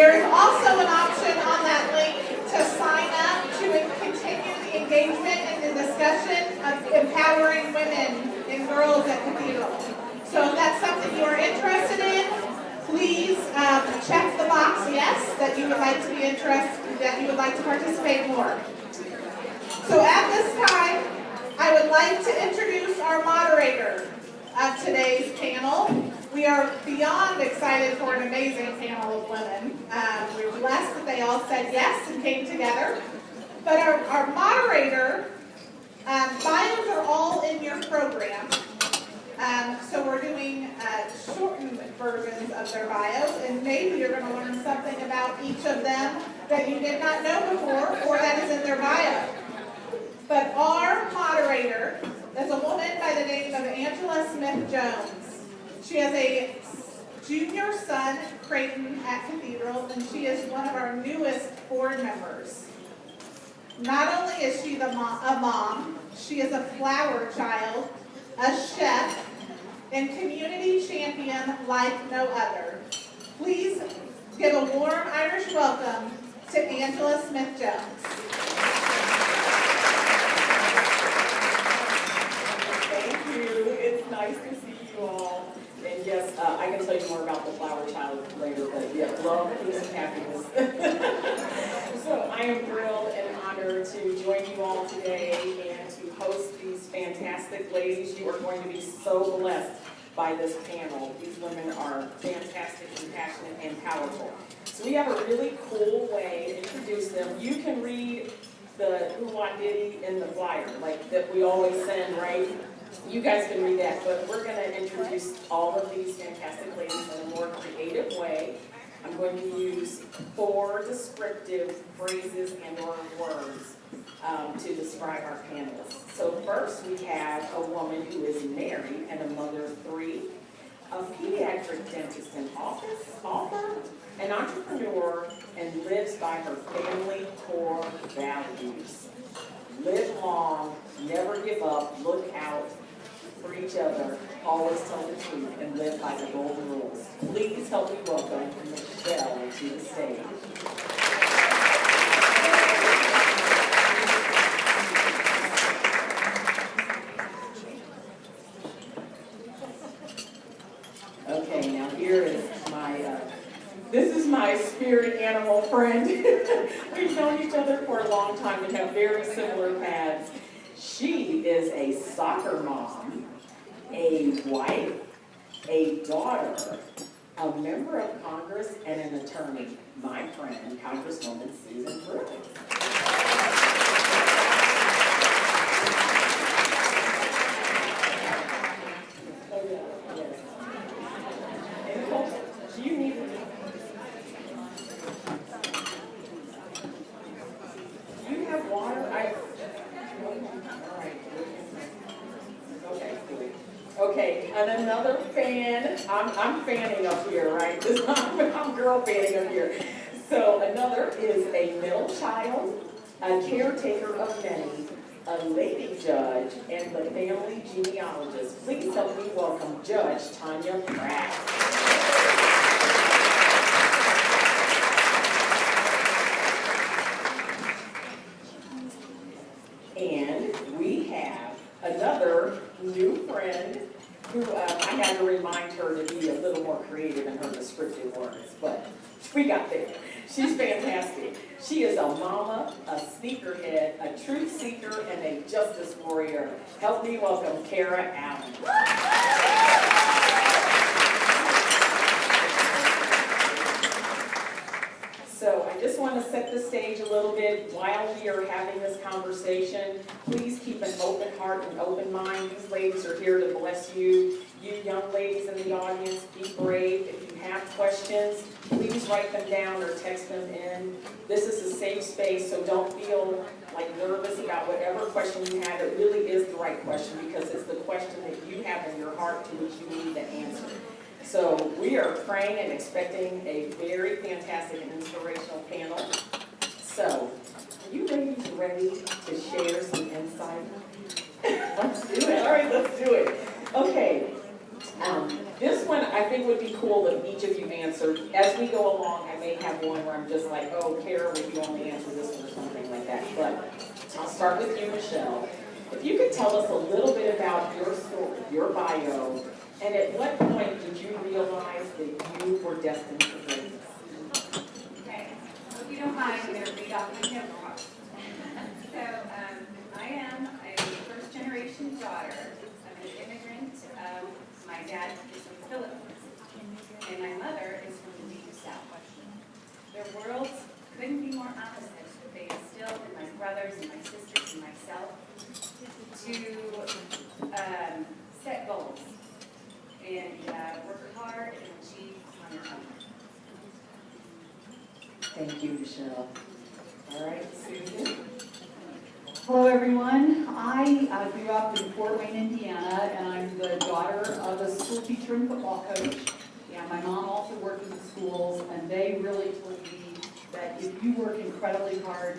There is also an option on that link to sign up to continue the engagement and the discussion of empowering women and girls at Cathedral. So if that's something you are interested in, please check the box yes that you would like to be interested, that you would like to participate more. So at this time, I would like to introduce our moderator of today's panel. We are beyond excited for an amazing panel of women. We're blessed that they all said yes and came together. But our moderator, bios are all in your program. So we're doing shortened versions of their bios, and maybe you're going to learn something about each of them that you did not know before or that is in their bio. But our moderator is a woman by the name of Angela Smith-Jones. She has a junior son, Creighton, at Cathedral, and she is one of our newest board members. Not only is she a mom, she is a flower child, a chef, and community champion like no other. Please give a warm Irish welcome to Angela Smith-Jones. Thank you. It's nice to see you all. And yes, I can tell you more about the flower child later, but yeah, love, peace, and happiness. So I am thrilled and honored to join you all today and to host these fantastic ladies. You are going to be so blessed by this panel. These women are fantastic, compassionate, and powerful. So we have a really cool way to introduce them. You can read the Hoo-Wah Ditty in the flyer, like that we always send, right? You guys can read that, but we're going to introduce all of these fantastic ladies in a more creative way. I'm going to use 4 descriptive phrases and or words to describe our panelists. So first we have a woman who is married and a mother of 3, a pediatric dentist and author, an entrepreneur, and lives by her family core values. Live long, never give up, look out for each other, always tell the truth, and live by the golden rules. Please help me welcome Michelle to the stage. Okay, now here is this is my spirit animal friend. We've known each other for a long time and have very similar paths. She is a soccer mom, a wife, a daughter, a member of Congress, and an attorney. My friend, Congresswoman Susan Brooks. Okay, and another fan, I'm fanning up here, right? I'm girl fanning up here. So another is a middle child, a caretaker of many, a lady judge, and the family genealogist. Please help me welcome Judge Tanya Pratt. And we have another new friend who I had to remind her to be a little more creative in her descriptive words, but we got there. She's fantastic. She is a mama, a sneakerhead, a truth seeker, and a justice warrior. Help me welcome Kara Allen. So I just want to set the stage a little bit while we are having this conversation. Please keep an open heart and open mind. These ladies are here to bless you. You young ladies in the audience, be brave. If you have questions, please write them down or text them in. This is a safe space, so don't feel like nervous about whatever question you have. It really is the right question because it's the question that you have in your heart to which you need the answer. So we are praying and expecting a very fantastic and inspirational panel. So, are you ladies ready to share some insight? Let's do it. All right, let's do it. Okay. This one, I think would be cool if each of you answered. As we go along, I may have one where I'm just like, oh, Kara, would you only answer this one or something like that. But I'll start with you, Michelle. If you could tell us a little bit about your story, your bio, and at what point did you realize that you were destined for greatness? Okay, if you don't mind, I'm going to read off my note card. So, I am a first-generation daughter of an immigrant. My dad is from the Philippines, and my mother is from the deep South. Their worlds couldn't be more opposite. They instilled in my brothers and my sisters and myself to set goals and work hard and achieve on your own. Thank you, Michelle. All right, Susan. Hello, everyone. I grew up in Fort Wayne, Indiana, and I'm the daughter of a school teacher and football coach. And my mom also worked in the schools, and they really told me that if you work incredibly hard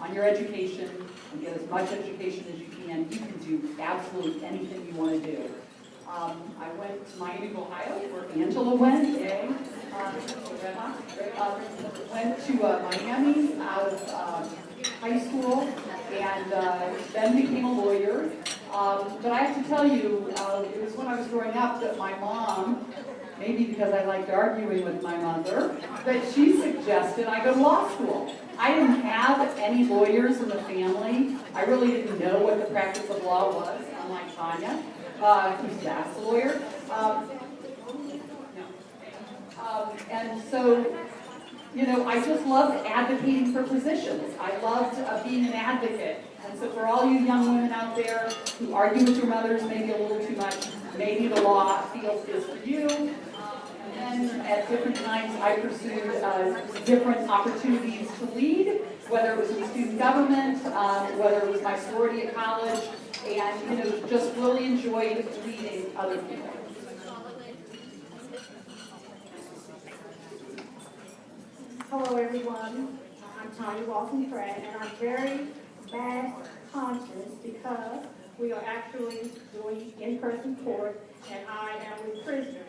on your education and get as much education as you can do absolutely anything you want to do. I went to Miami, Ohio, where Angela went, went to Miami out of high school, and then became a lawyer. But I have to tell you, it was when I was growing up that my mom, maybe because I liked arguing with my mother, that she suggested I go to law school. I didn't have any lawyers in the family. I really didn't know what the practice of law was, unlike Tanya, who's that's a lawyer. And so, you know, I just loved advocating for positions. I loved being an advocate. And so for all you young women out there who argue with your mothers maybe a little too much, maybe the law field is for you. And then at different times I pursued different opportunities to lead, whether it was in student government, whether it was my sorority at college, and, you know, just really enjoyed leading other people. Hello, everyone. I'm Tanya Walton-Pratt, and I'm very mass conscious because we are actually doing in-person court, and I am with prisoners.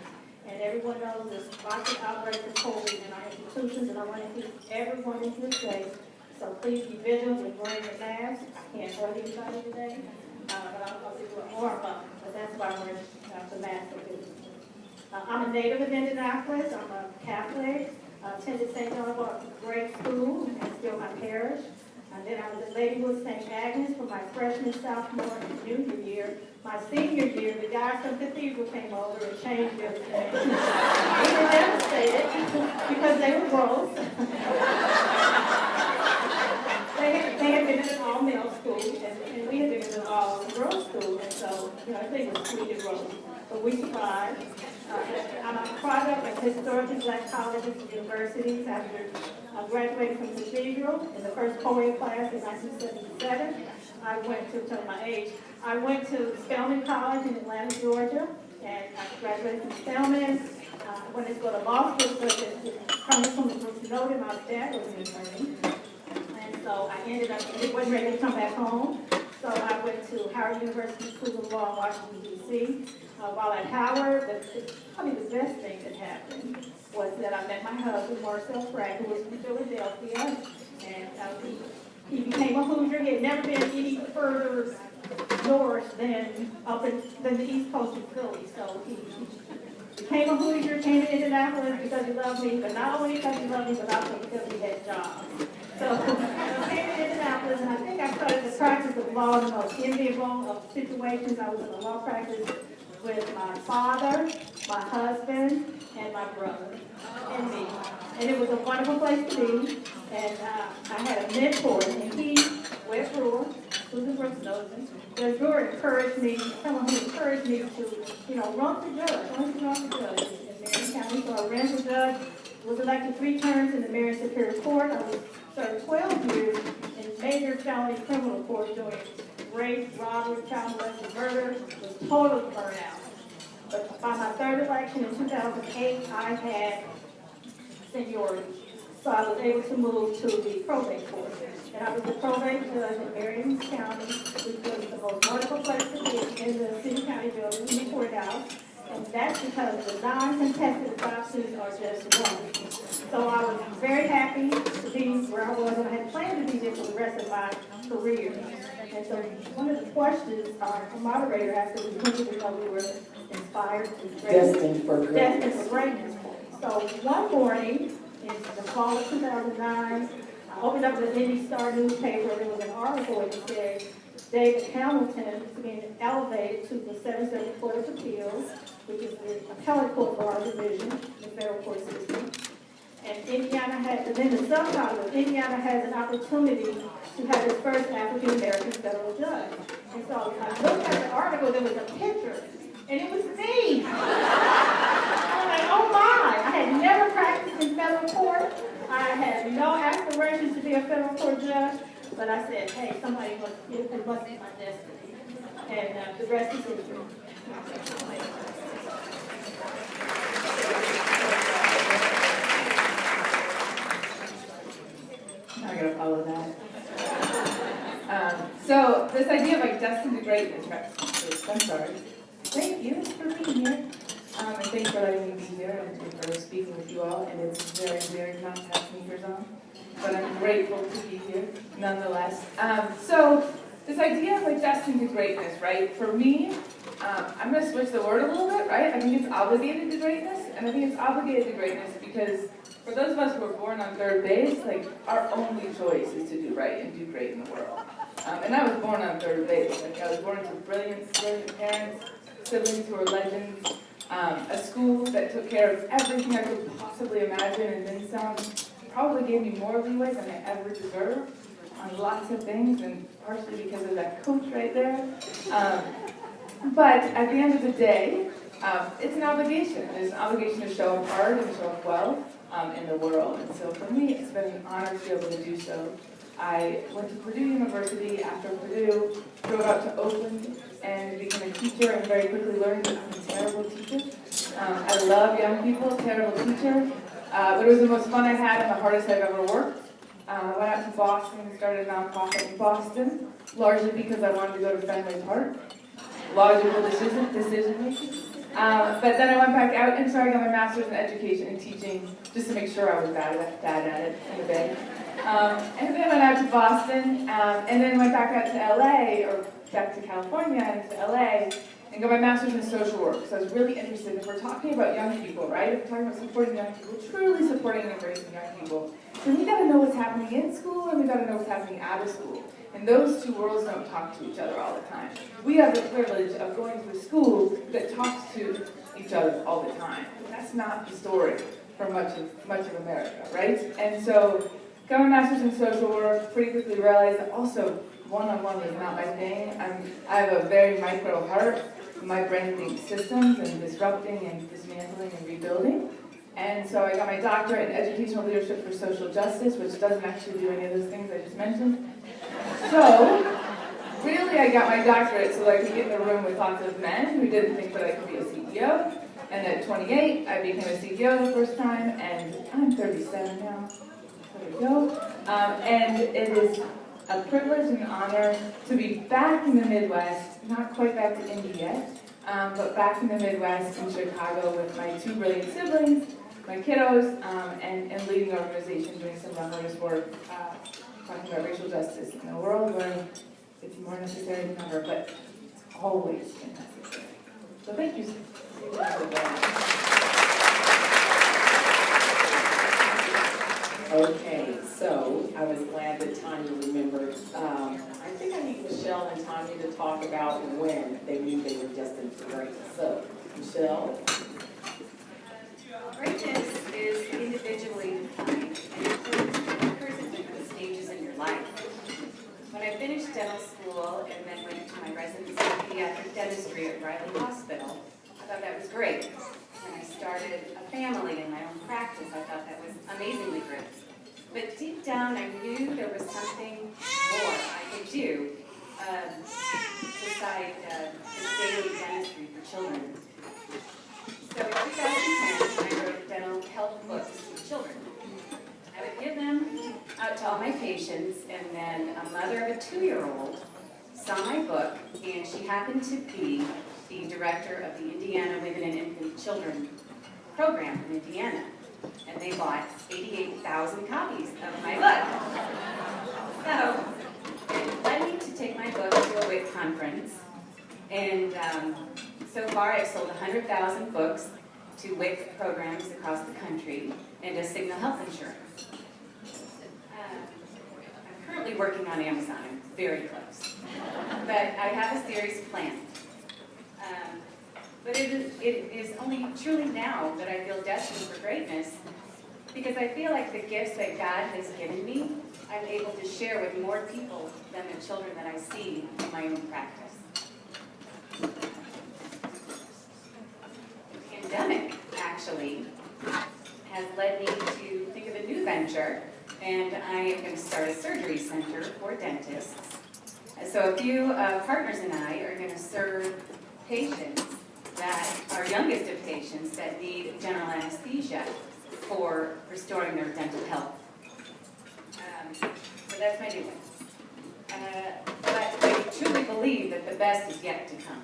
And everyone knows there's lots of outbreaks of COVID in our institutions, and I want to keep everyone in good shape. So please be vigilant with wearing your mask. I can't hurt anybody today, but I'll do a warm up. But that's why I'm wearing the mask. I'm a native of Indianapolis. I'm a Catholic. Attended St. John grade school and still my parish. And then I was at Ladywood St. Agnes for my freshman, sophomore, and junior year. My senior year, the guys from Cathedral came over and changed everything. We were devastated because they were gross. They had been in an all-male school, and we had been in an all-girls school, and so, you know, everything was sweet and rosy. But we survived. I'm a product of historically black colleges and universities. After I graduated from Cathedral in the first poet class in 1977, I went to, tell my age, I went to Spelman College in Atlanta, Georgia, and I graduated from Spelman. I went to go to law school, so Congresswoman Brooks noted my dad was an attorney. And so I ended up, I wasn't ready to come back home. So I went to Howard University School of Law in Washington, D.C. While at Howard, probably the best thing that happened was that I met my husband, Marcel Frank, who was from Philadelphia, and he became a Hoosier. He had never been any further north than than the East Coast of Philly. So he became a Hoosier, came to Indianapolis because he loved me, but not only because he loved me, but also because he had jobs. So I came to Indianapolis, and I think I started the practice of law in the most enviable of situations. I was in a law practice with my father, my husband, and my brother, and me. And it was a wonderful place to be. And I had a mentor, and he, Wes Brewer, Susan Brooks knows him. Wes Brewer encouraged me, someone who encouraged me to, you know, run for judge. I wanted to run for judge in Marion County. So I ran for judge, was elected 3 terms in the Marion Superior Court. I was served 12 years in major felony criminal court doing rape, robbery, child molestation, murder, was totally burned out. But by my 3rd election in 2008, I had seniority. So I was able to move to the probate court. And I was the probate judge in Marion County, which was the most wonderful place to be in the city county building, in the courthouse. And that's because the non-contested boxes are just one. So I was very happy to be where I was, and I had planned to be there for the rest of my career. And so one of the questions our moderator asked us was, when did we know we were inspired to Destined for destined greatness. for greatness. So one morning, in the fall of 2009, I opened up the Indy Star newspaper, and there was an article that said David Hamilton is being elevated to the 7th Court of Appeals, which is the appellate court for our division, the federal court system. And Indiana had, and then the subtitle was, Indiana has an opportunity to have its first African-American federal judge. And so I looked at the article, there was a picture, and it was me. I was like, oh my, I had never practiced in federal court. I had no aspirations to be a federal court judge, but I said, hey, somebody must, it must be my destiny. And the rest is history. I gotta follow that. So this idea of like destined to greatness, right? I'm sorry. Thank you for being here. And thanks for letting me be here and for speaking with you all. And it's very weird not to have sneakers on, but I'm grateful to be here nonetheless. So this idea of like destined to greatness, right? For me, I'm gonna switch the word a little bit, right? I think it's obligated to greatness, and I think it's obligated to greatness because for those of us who are born on third base, like our only choice is to do right and do great in the world. And I was born on third base. Like I was born to brilliant parents, siblings who are legends, a school that took care of everything I could possibly imagine and then some. Probably gave me more leeway than I ever deserved on lots of things, and partially because of that coach right there. But at the end of the day, it's an obligation. It's an obligation to show up hard and show up well in the world. And so for me, it's been an honor to be able to do so. I went to Purdue University. After Purdue, drove out to Oakland and became a teacher, and very quickly learned that I'm a terrible teacher. I love young people, terrible teacher. But it was the most fun I had and the hardest I've ever worked. Went out to Boston and started a nonprofit in Boston, largely because I wanted to go to Fenway Park. Logical decision making. But then I went back out and started my master's in education and teaching, just to make sure I was bad at it in the Bay. And then went out to Boston, and then went back out to LA, or back to California and to LA, and got my master's in social work. So I was really interested, if we're talking about young people, right? If we're talking about supporting young people, truly supporting and embracing young people, then we gotta know what's happening in school, and we gotta know what's happening out of school. And those two worlds don't talk to each other all the time. We have the privilege of going to a school that talks to each other all the time. That's not the story for much of America, right? And so, got my master's in social work, pretty quickly realized that also one-on-one is not my thing. I have a very micro heart. My brain thinks systems and disrupting and dismantling and rebuilding. And so I got my doctorate in educational leadership for social justice, which doesn't actually do any of those things I just mentioned. So, really I got my doctorate so that I could get in the room with lots of men who didn't think that I could be a CEO. And at 28, I became a CEO the first time, and I'm 37 now. There we go. And it is a privilege and an honor to be back in the Midwest, not quite back to Indy yet, but back in the Midwest in Chicago with my two brilliant siblings, my kiddos, and leading an organization doing some boundless work, talking about racial justice in a world where it's more necessary than ever, but it's always been necessary. So thank you. Okay, so I was glad that Tanya remembered. I think I need Michelle and Tanya to talk about when they knew they were destined for greatness. So, Michelle? Greatness is individually defined and occurs at different stages in your life. When I finished dental school and then went to my residency in pediatric dentistry at Riley Hospital, I thought that was great. When I started a family and my own practice, I thought that was amazingly great. But deep down, I knew there was something more I could do beside the daily dentistry for children. So in 2010, I wrote dental health books for children. I would give them out to all my patients, and then a mother of a 2-year-old saw saw my book, and she happened to be the director of the Indiana Women and Infant Children program in Indiana. And they bought 88,000 copies of my book. So it led me to take my book to a WIC conference. And so far I've sold 100,000 books to WIC programs across the country and to Cigna Health Insurance. I'm currently working on Amazon. I'm very close. But I have a series planned. But it is only truly now that I feel destined for greatness, because I feel like the gifts that God has given me, I'm able to share with more people than the children that I see in my own practice. The pandemic, actually, has led me to think of a new venture, and I am going to start a surgery center for dentists. So a few partners and I are going to serve patients that are youngest of patients that need general anesthesia for restoring their dental health. So that's my new one. But I truly believe that the best is yet to come.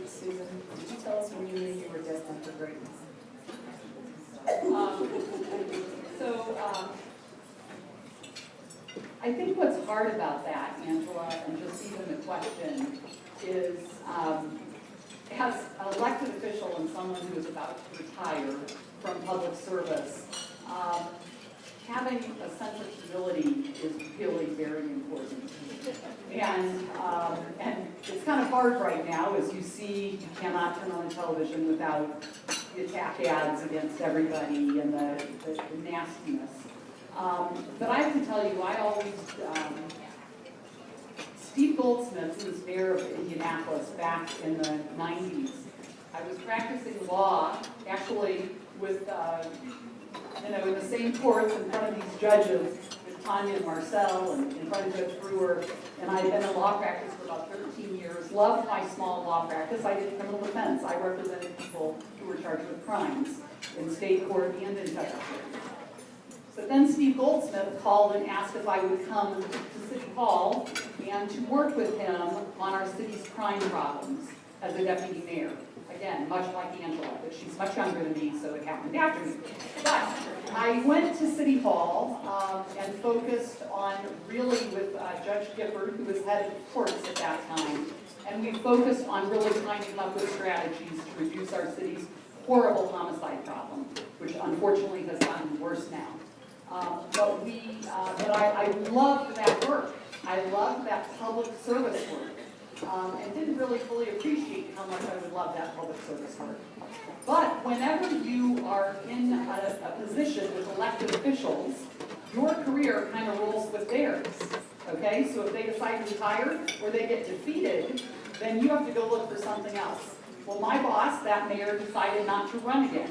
Susan, did you tell us when you knew you were destined for greatness? I think what's hard about that, Angela, and just even the question, is as an elected official and someone who is about to retire from public service, having a sense of humility is really very important. And it's kind of hard right now, as you see, you cannot turn on the television without the attack ads against everybody and the nastiness. But I have to tell you, I always, Steve Goldsmith, who was mayor of Indianapolis back in the 90s, I was practicing law, actually with, in the same courts in front of these judges, with Tanya and Marcel, and in front of Judge Brewer, and I had been in law practice for about 13 years, loved my small law practice. I did criminal defense. I represented people who were charged with crimes in state court and in federal court. But then Steve Goldsmith called and asked if I would come to City Hall and to work with him on our city's crime problems as a deputy mayor. Again, much like Angela, but she's much younger than me, so it happened after me. But I went to City Hall and focused on really with Judge Gifford, who was head of courts at that time, and we focused on really trying to come up with strategies to reduce our city's horrible homicide problem, which unfortunately has gotten worse now. But I loved that work. I loved that public service work. And didn't really fully appreciate how much I would love that public service work. But whenever you are in a position with elected officials, your career kind of rolls with theirs. Okay, so if they decide to retire or they get defeated, then you have to go look for something else. Well, my boss, that mayor, decided not to run again.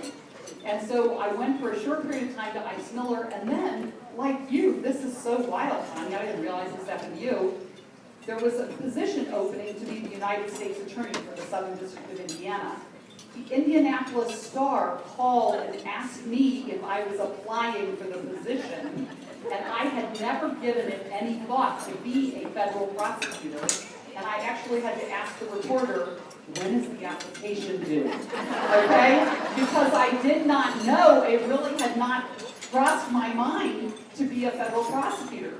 And so I went for a short period of time to Ice Miller, and then, like you, this is so wild, Tanya, I didn't realize this happened to you. There was a position opening to be the United States Attorney for the Southern District of Indiana. The Indianapolis Star called and asked me if I was applying for the position, and I had never given it any thought to be a federal prosecutor, and I actually had to ask the reporter, when is the application due? Okay? Because I did not know, it really had not crossed my mind to be a federal prosecutor.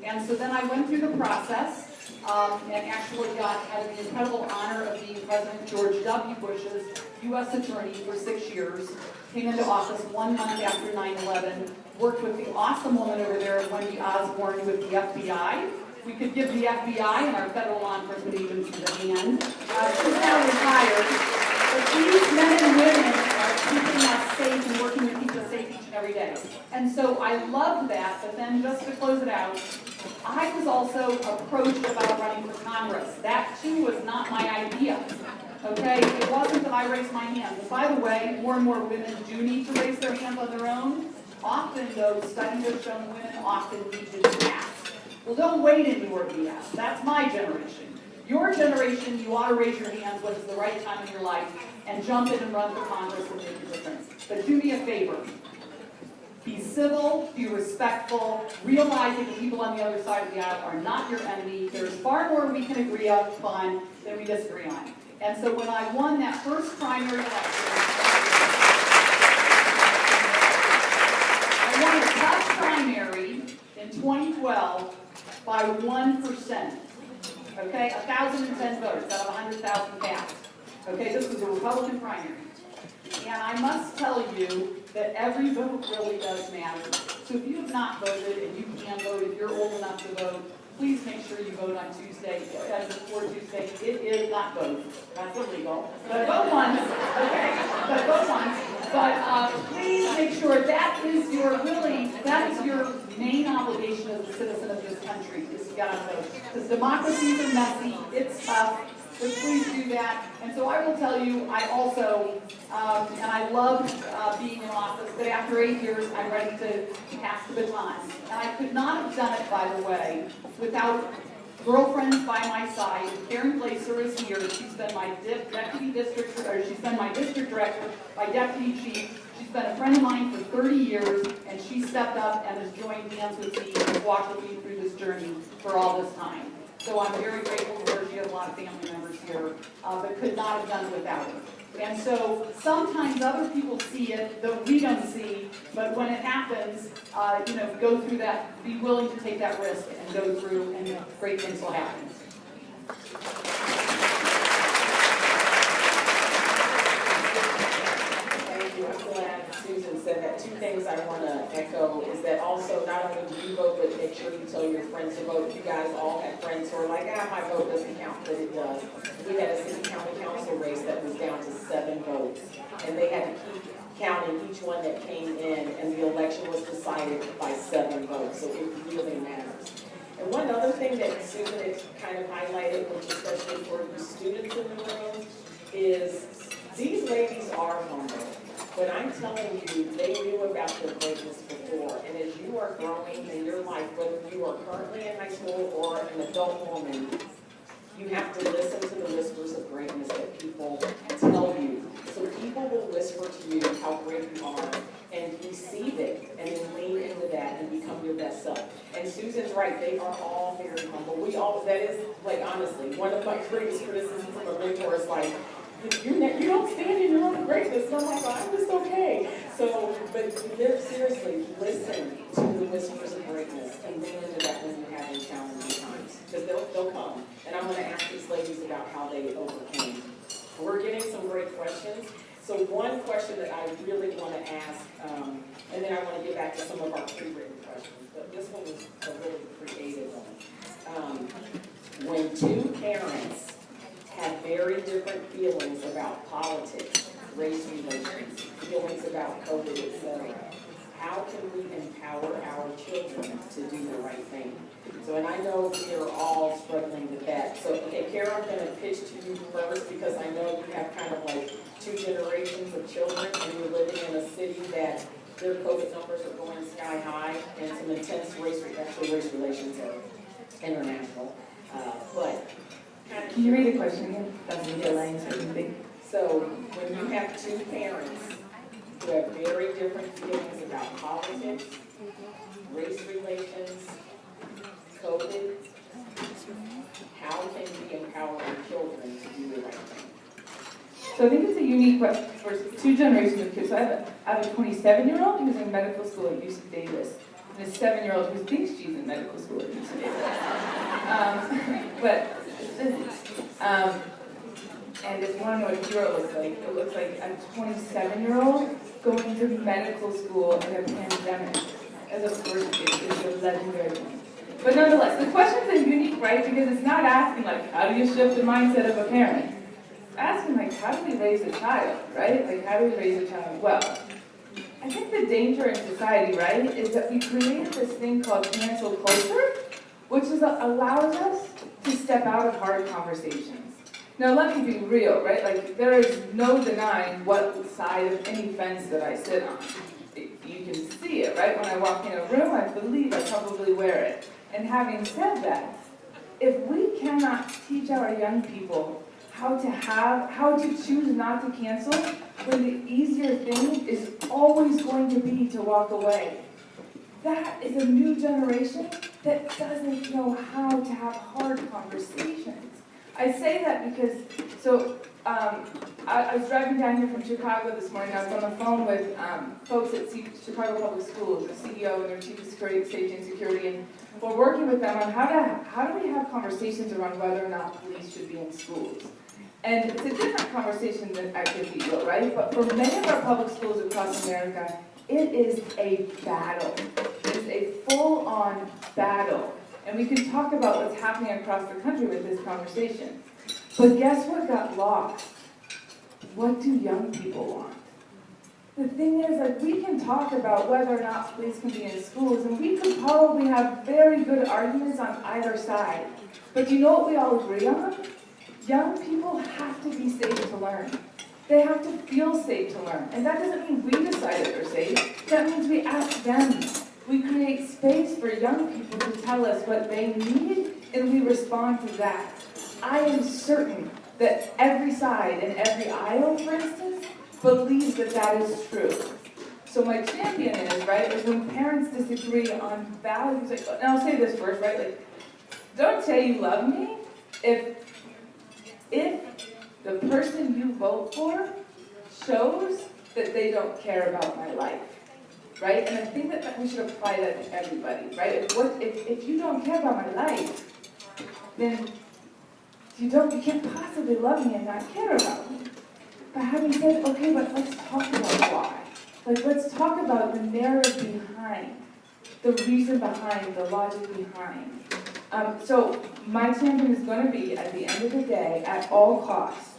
And so then I went through the process, and actually had the incredible honor of being President George W. Bush's U.S. Attorney for 6 years, came into office 1 month after 9/11, worked with the awesome woman over there, Wendy Osborne, with the FBI. We could give the FBI and our federal law enforcement agencies a hand. She's now retired, but these men and women are keeping us safe and working to keep us safe each and every day. And so I loved that, but then just to close it out, I was also approached about running for Congress. That too was not my idea. Okay, it wasn't that I raised my hand. And by the way, more and more women do need to raise their hands on their own. Often, though, studies have shown women often need to be asked. Well, don't wait anymore to be asked. That's my generation. your generation, you ought to raise your hands when it's the right time in your life and jump in and run for Congress and make a difference. But do me a favor. Be civil, be respectful, realizing the people on the other side of the aisle are not your enemy. There's far more we can agree upon than we disagree on. And so when I won that first primary election, I won a tough primary in 2012 by 1%. Okay, 1,010 votes out of 100,000 cast. Okay, this was a Republican primary. And I must tell you that every vote really does matter. So if you have not voted and you can vote, if you're old enough to vote, please make sure you vote on Tuesday. As before Tuesday, it is not vote. That's illegal. But vote once, okay? But vote once. But please make sure that is your main obligation as a citizen of this country, is to get out and vote. Because democracies are messy, it's tough. So please do that. And so I will tell you, I also, and I love being in office, but after 8 years, I'm ready to pass the baton. And I could not have done it, by the way, without girlfriends by my side. Karen Glaser is here. She's been my she's been my district director, my deputy chief. She's been a friend of mine for 30 years, and she stepped up and has joined hands with me and walked with me through this journey for all this time. So I'm very grateful to her. She has a lot of family members here, but could not have done it without her. And so sometimes other people see it that we don't see, but when it happens, go through that, be willing to take that risk and go through, and great things will happen. Thank you. I'm glad Susan said that. Two things I want to echo is that also not only do you vote, but make sure you tell your friends to vote. You guys all have friends who are like, my vote doesn't count, but it does. We had a city county council race that was down to 7 votes, and they had to keep counting each one that came in, and the election was decided by 7 votes, so it really matters. And one other thing that Susan has kind of highlighted, which especially for you students in the room, is these ladies are humble. But I'm telling you, they knew about their greatness before. And as you are growing in your life, whether you are currently in high school or an adult woman, you have to listen to the whispers of greatness that people tell you. So people will whisper to you how great you are, and receive it, and then lean into that and become your best self. And Susan's right, they are all very humble. That is, like, honestly, one of my greatest criticisms from a mentor is like, you don't stand in your own greatness. And I'm like, I'm just okay. So, but seriously, listen to the whispers of greatness and lean into that when you're having challenging times. Because they'll come. And I'm going to ask these ladies about how they overcame. We're getting some great questions. So one question that I really want to ask, and then I want to get back to some of our pre-written questions, but this one was a really creative one. When two parents have very different feelings about politics, race relations, feelings about COVID, etc., how can we empower our children to do the right thing? So, and I know we are all struggling with that. So, okay, Kara, I'm going to pitch to you first because I know you have kind of like 2 generations of children and you're living in a city that their COVID numbers are going sky high and some intense race relations are international. But Can you read the question again? That's the delaying, so you think. So when you have 2 parents who have very different feelings about politics, race relations, COVID, how can we empower our children to do the right thing? So I think it's a unique question for 2 generations of kids. So I have a 27-year-old who's in medical school at UC Davis, and a 7-year-old who thinks she's in medical school at UC Davis. And if you want to know what hero looks like, it looks like a 27-year-old going to medical school in a pandemic. As of course, it's a legendary thing. But nonetheless, the question's a unique, right? Because it's not asking, like, how do you shift the mindset of a parent? It's asking, like, how do we raise a child, right? Like, how do we raise a child well? I think the danger in society, right, is that we created this thing called cancel culture, which allows us to step out of hard conversations. Now, let me be real, right? Like, there is no denying what side of any fence that I sit on. You can see it, right? When I walk in a room, I believe I probably wear it. And having said that, if we cannot teach our young people how to choose not to cancel, when the easier thing is always going to be to walk away. That is a new generation that doesn't know how to have hard conversations. I say that because, I was driving down here from Chicago this morning. I was on the phone with folks at Chicago Public Schools, the CEO and their Chief of Safety and Security, and we're working with them on how do we have conversations around whether or not police should be in schools. And it's a different conversation than at Cathedral, right? But for many of our public schools across America, it is a battle. It is a full-on battle. And we can talk about what's happening across the country with this conversation. But guess what got lost? What do young people want? The thing is, like, we can talk about whether or not police can be in schools, and we could probably have very good arguments on either side. But do you know what we all agree on? Young people have to be safe to learn. They have to feel safe to learn. And that doesn't mean we decide that they're safe. That means we ask them. We create space for young people to tell us what they need, and we respond to that. I am certain that every side and every aisle, for instance, believes that that is true. So my champion is, right, is when parents disagree on values. Like, and I'll say this first, right? Like, don't say you love me if the person you vote for shows that they don't care about my life, right? And I think that we should apply that to everybody, right? If you don't care about my life, then you can't possibly love me and not care about me. But having said, okay, but let's talk about why. Like, let's talk about the narrative behind, the reason behind, the logic behind. So my champion is going to be, at the end of the day, at all costs,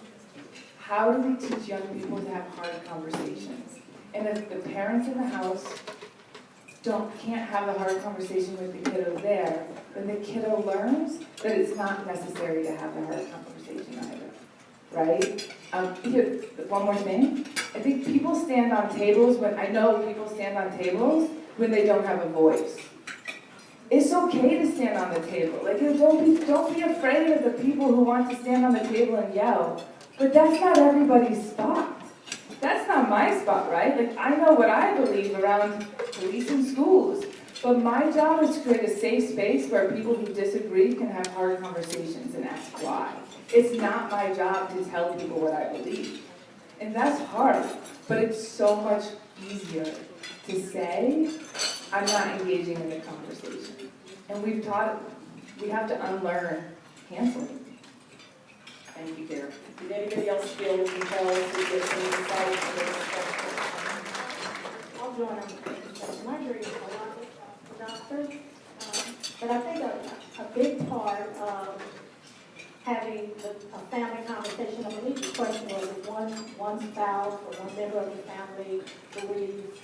how do we teach young people to have hard conversations? And if the parents in the house can't have a hard conversation with the kiddo there, then the kiddo learns that it's not necessary to have a hard conversation either, right? Here, one more thing. I think people stand on tables when they don't have a voice. It's okay to stand on the table. Like, don't be afraid of the people who want to stand on the table and yell. But that's not everybody's spot. That's not my spot, right? Like, I know what I believe around police and schools. But my job is to create a safe space where people who disagree can have hard conversations and ask why. It's not my job to tell people what I believe. And that's hard, but it's so much easier to say, I'm not engaging in the conversation. And we have to unlearn canceling. Thank you, Karen. Did anybody else feel compelled to get some insight on the discussion? I'll join on the conversation. My dream is a lot of doctors, but I think a big part of having a family conversation, I believe the question was if one spouse or one member of the family believes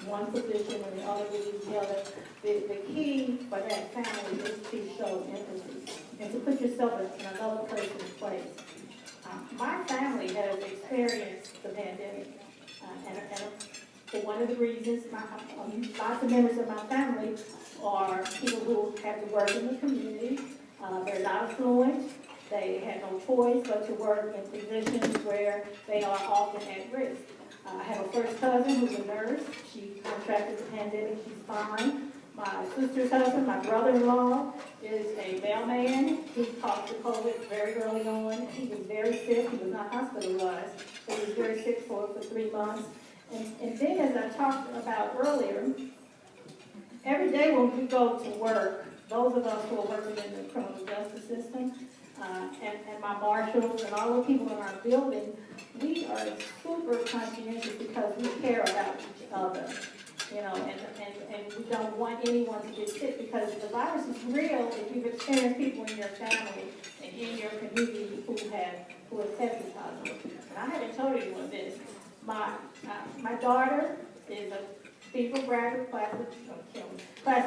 one position and the other believes the other. The key for that family is to show empathy and to put yourself in another person's place. My family has experienced the pandemic, and for one of the reasons, lots of members of my family are people who have to work in the community. They're not affluent. They had no choice but to work in positions where they are often at risk. I have a first cousin who's a nurse. She contracted the pandemic. She's fine. My sister's husband, my brother-in-law, is a mailman. He caught the COVID very early on. He was very sick. He was not hospitalized, but he was very sick for 3 months. And then, as I talked about earlier, every day when we go to work, those of us who are working in the criminal justice system, and my marshals and all the people in our building, we are super conscientious because we care about each other, and we don't want anyone to get sick because the virus is real if you've experienced people in your family and in your community who have tested positive. And I haven't told anyone this. My daughter is a FEMA graduate class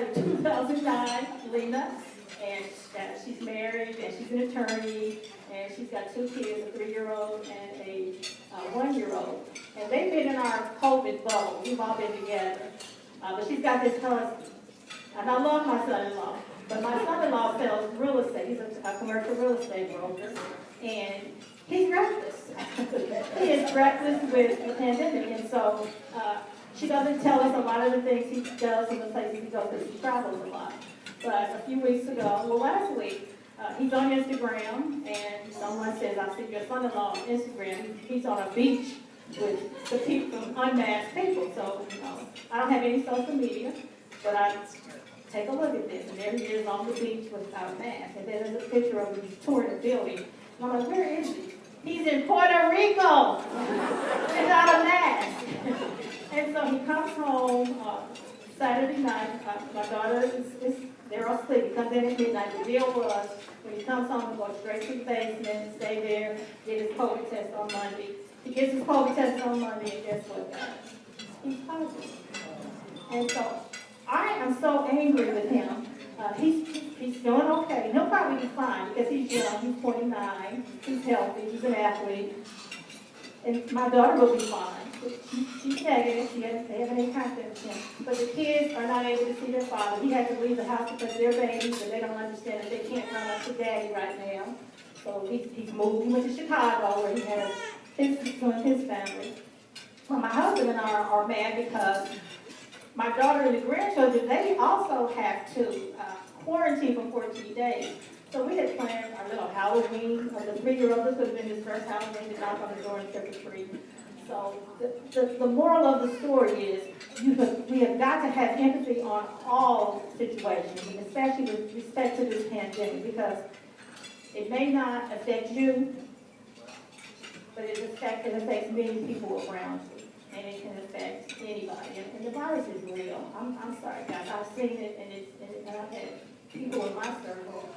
of 2009, Lena. And she's married, and she's an attorney, and she's got 2 kids, a 3-year-old and a 1-year-old. And they've been in our COVID bubble. We've all been together. But she's got this husband. And I love my son-in-law. But my son-in-law sells real estate. He's a commercial real estate broker, and he's reckless. He is reckless with the pandemic, and so she doesn't tell us a lot of the things he does and the places he goes because he travels a lot. But a few weeks ago, well, last week, he's on Instagram, and someone says, I see your son-in-law on Instagram. He's on a beach with the people, unmasked people. So, I don't have any social media, but I take a look at this, and there he is on the beach without a mask. And then there's a picture of him touring the building. And I'm like, where is he? He's in Puerto Rico without a mask. And so he comes home Saturday night. My daughter is they're all asleep. He comes in at midnight. The deal was when he comes home, he goes straight to the basement and stay there, get his COVID test on Monday. He gets his COVID test on Monday, and guess what, guys? He's positive. And so I am so angry with him. He's doing okay. He'll probably be fine because he's young. He's 29. He's healthy. He's an athlete. And my daughter will be fine. She's negative. They haven't any contact with him. But the kids are not able to see their father. He had to leave the house because they're babies and they don't understand that they can't run up to daddy right now. So he's moved. He went to Chicago where he has his family. Well, my husband and I are mad because my daughter and the grandchildren, they also have to quarantine for 14 days. So we had planned our little Halloween, or the 3-year-old, this would have been his first Halloween, to knock on the door and trick or treat. So the moral of the story is we have got to have empathy on all situations, and especially with respect to this pandemic, because it may not affect you, but it affects many people around you, and it can affect anybody. And the virus is real. I'm sorry, guys. I've seen it, and I've had people in my circle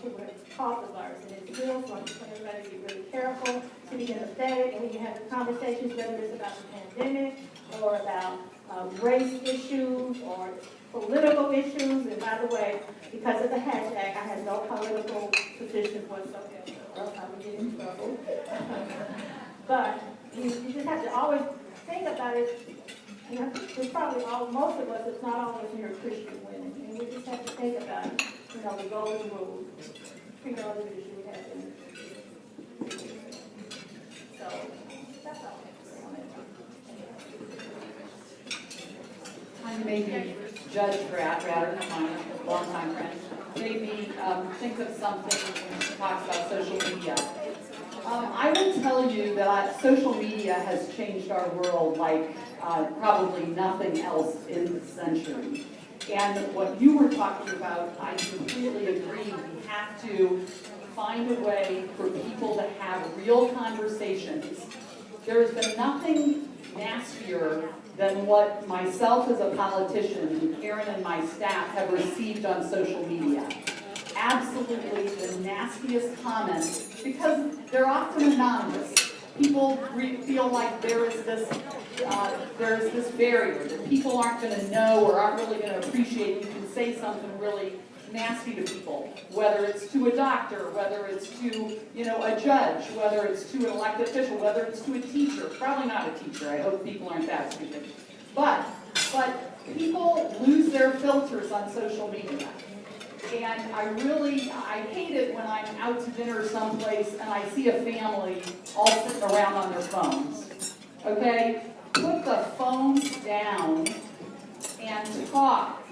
who have caught the virus, and it's real. So I just want everybody to be really careful, to be empathetic, and when you have the conversations, whether it's about the pandemic or about race issues or political issues. And by the way, because of the hashtag, I have no political positions whatsoever, or else I would get in trouble. But you just have to always think about it. And I think there's probably most of us, if not all of us here, are Christian women, and we just have to think about it. The golden rule. Treat others as you would have them. So that's all I have to say on that. Time made me judge Brad rather than mine, a longtime friend. Made me think of something when she talks about social media. I will tell you that social media has changed our world like probably nothing else in the century. And what you were talking about, I completely agree. We have to find a way for people to have real conversations. There has been nothing nastier than what myself as a politician and Karen and my staff have received on social media. Absolutely the nastiest comments, because they're often anonymous. People feel like there is this barrier that people aren't going to know or aren't really going to appreciate. You can say something really nasty to people, whether it's to a doctor, whether it's to a judge, whether it's to an elected official, whether it's to a teacher. Probably not a teacher. I hope people aren't that stupid. But people lose their filters on social media. And I hate it when I'm out to dinner someplace and I see a family all sitting around on their phones. Okay? Put the phones down and talk.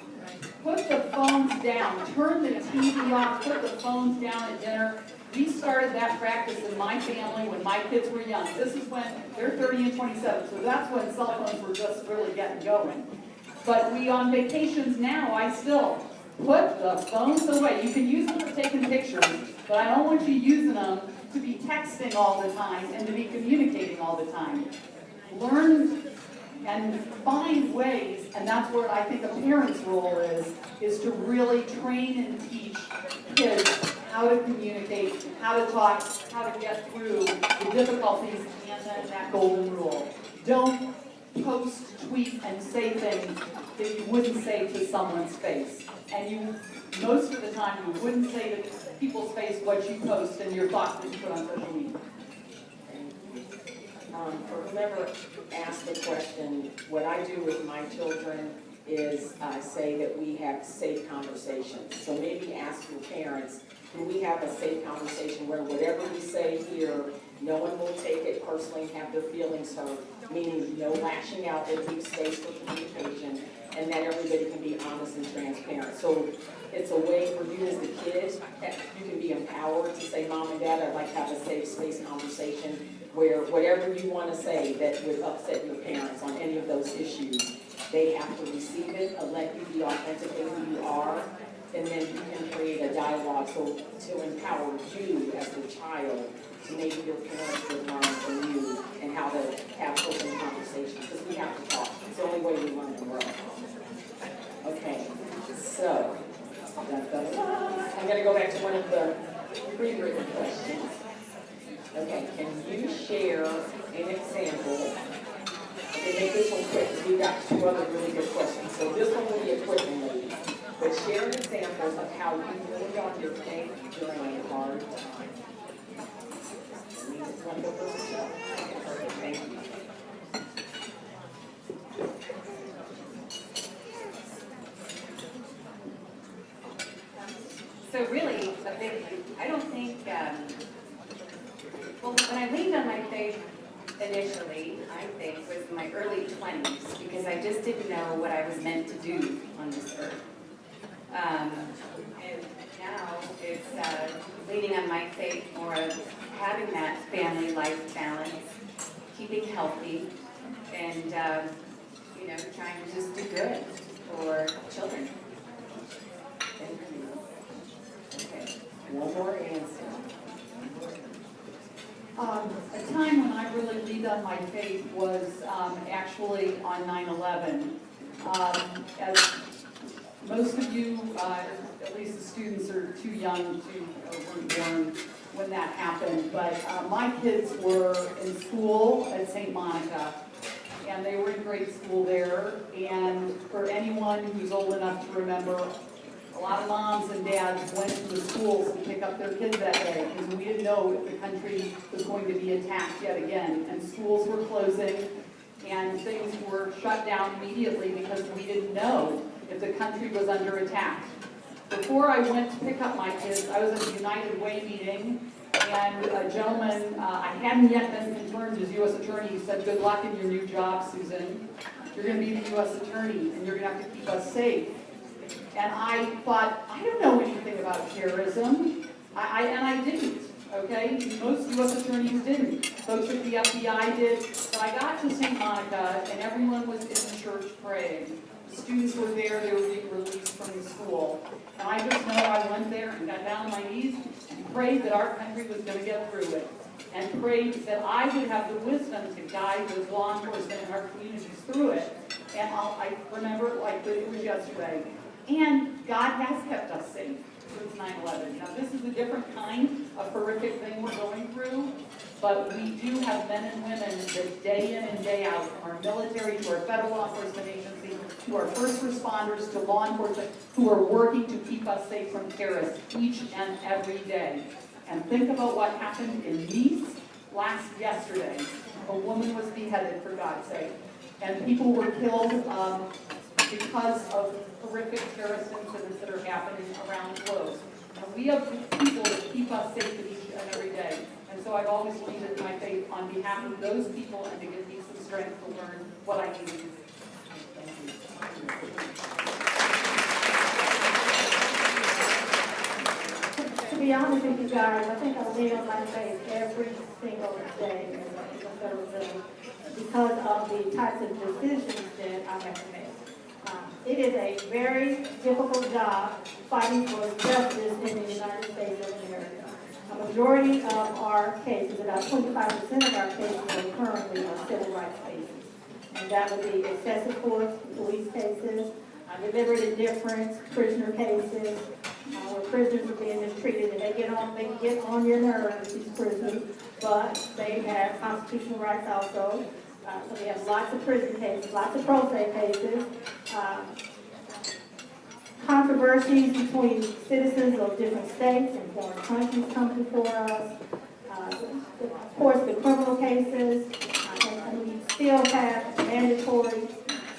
Put the phones down. Turn the TV off. Put the phones down at dinner. We started that practice in my family when my kids were young. This is when they're 30 and 27, so that's when cell phones were just really getting going. But we on vacations now, I still put the phones away. You can use them for taking pictures, but I don't want you using them to be texting all the time and to be communicating all the time. Learn and find ways, and that's where I think a parent's role is to really train and teach kids how to communicate, how to talk, how to get through the difficulties, and then that golden rule. Don't post, tweet, and say things that you wouldn't say to someone's face. And most of the time, you wouldn't say to people's face what you post and your thoughts that you put on social media. For whoever asked the question, what I do with my children is say that we have safe conversations. So maybe ask your parents, do we have a safe conversation where whatever we say here, no one will take it personally and have their feelings hurt, meaning no lashing out, that leaves space for communication, and that everybody can be honest and transparent. So it's a way for you as the kids, you can be empowered to say, Mom and Dad, I'd like to have a safe space conversation where whatever you want to say that would upset your parents on any of those issues, they have to receive it and let you be authentically who you are, and then you can create a dialogue so to empower you as the child to maybe your parents would learn from you and how to have open conversations, because we have to talk. It's the only way we learn and grow. Okay, so I'm going to go back to one of the pre-written questions. Okay, can you share an example? Okay, make this one quick, because we've got two other really good questions. So this one will be a quick one, ladies. But share an example of how you moved on your faith during a hard time. Want to go first, Michelle? Perfect, thank you. So really, I don't think, well, when I leaned on my faith initially, I think, was in my early 20s, because I just didn't know what I was meant to do on this earth. And now it's leaning on my faith more of having that family life balance, keeping healthy, and, trying to just do good for children. Thank you. Okay, One more answer. A time when I really leaned on my faith was actually on 9/11. As most of you, at least the students, are too young to weren't born when that happened, but my kids were in school at St. Monica, and they were in grade school there. And for anyone who's old enough to remember, a lot of moms and dads went to the schools to pick up their kids that day because we didn't know if the country was going to be attacked yet again. And schools were closing and things were shut down immediately because we didn't know if the country was under attack. Before I went to pick up my kids, I was at a United Way meeting, and a gentleman, I hadn't yet been confirmed as U.S. Attorney, he said, "Good luck in your new job, Susan. You're going to be the U.S. Attorney, and you're going to have to keep us safe." And I thought, I don't know anything about terrorism, and I didn't, okay? Most U.S. attorneys didn't. Folks at the FBI did, but I got to St. Monica, and everyone was in the church praying. The students were there, they were being released from the school. And I just know I went there and got down on my knees and prayed that our country was going to get through it, and prayed that I would have the wisdom to guide those law enforcement in our communities through it. And I remember it like it was yesterday. And God has kept us safe since 9/11. Now, this is a different kind of horrific thing we're going through, but we do have men and women that day in and day out, from our military to our federal law enforcement agency, to our first responders, to law enforcement, who are working to keep us safe from terrorists each and every day. And think about what happened in Nice yesterday. A woman was beheaded, for God's sake, and people were killed because of horrific terrorist incidents that are happening around the globe. And we have people that keep us safe each and every day. And so I've always leaned in my faith on behalf of those people and to give me some strength to learn what I need to do. To be honest with you guys, I think I lean on my faith every single day in the federal building because of the types of decisions that I have to make. It is a very difficult job fighting for justice in the United States of America. A majority of our cases, about 25% of our cases currently are civil rights cases. And that would be excessive force, police cases, deliberate indifference, prisoner cases, where prisoners are being mistreated, and they can get on your nerves, these prisoners, but they have constitutional rights also. So we have lots of prison cases, lots of pro se cases, controversies between citizens of different states and foreign countries come before us. Of course, the criminal cases, and we still have mandatory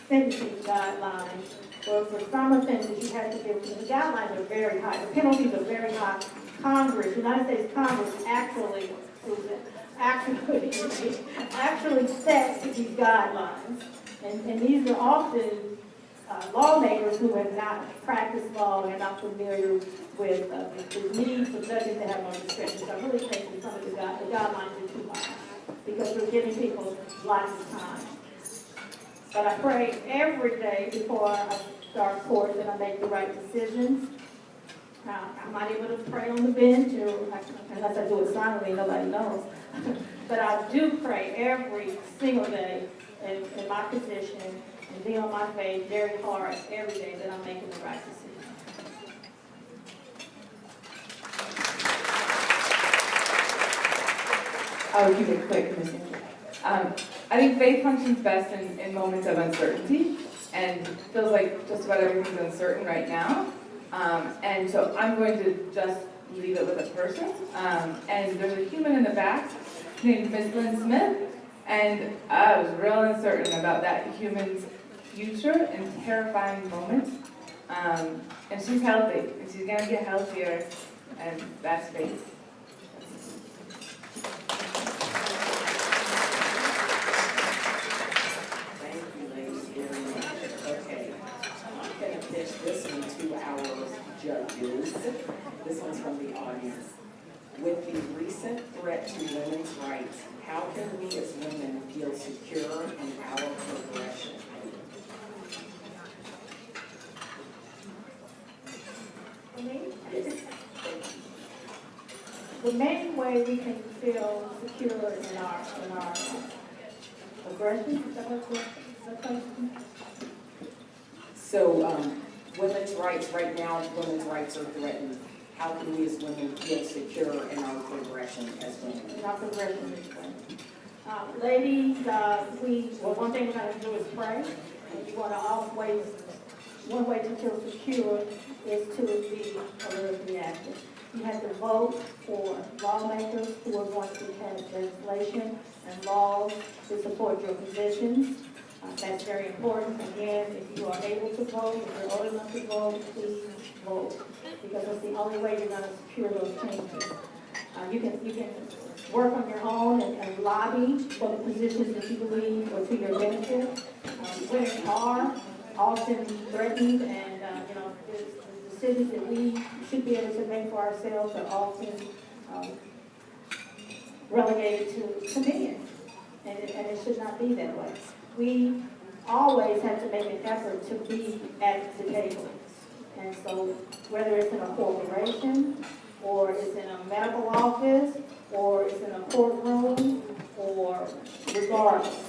sentencing guidelines. For some offenses, you have to give, the guidelines are very high, the penalties are very high. Congress, United States Congress actually, Susan, actually sets these guidelines. And these are often lawmakers who have not practiced law and are not familiar with the needs of judges to have more discretion. So I really think that some of the guidelines are too high because we're giving people lots of time. But I pray every day before I start court that I make the right decisions. I'm not able to pray on the bench, or unless I do it silently, nobody knows. But I do pray every single day in my position and be on my faith very hard every day that I'm making the right decision. I'll keep it quick, Ms. Andrews. I think faith functions best in moments of uncertainty, and it feels like just about everything's uncertain right now. And so I'm going to just leave it with a person. And there's a human in the back named Miss Lynn Smith, and I was real uncertain about that human's future and terrifying moments. And she's healthy, and she's gonna get healthier, and that's faith. Thank you, ladies, very much. Okay, I'm gonna pitch this one to our judges. This one's from the audience. With the recent threat to women's rights, how can we as women feel secure in our progression? For me, Yes. the main way we can feel secure in our aggression, is that what the question? So, women's rights, right now, women's rights are threatened. How can we as women feel secure in our progression as women? In our progression this way. Ladies, one thing we're going to do is pray. And you want to always, one way to feel secure is to be politically active. You have to vote for lawmakers who are going to have legislation and laws to support your positions. That's very important. Again, if you are able to vote, if you're old enough to vote, please vote, because it's the only way you're going to secure those changes. You can work on your own and lobby for the positions that you believe are to your benefit. Women are often threatened, and the decisions that we should be able to make for ourselves are often relegated to men, and it should not be that way. We always have to make an effort to be at the table. And so whether it's in a corporation, or it's in a medical office, or it's in a courtroom, or regardless.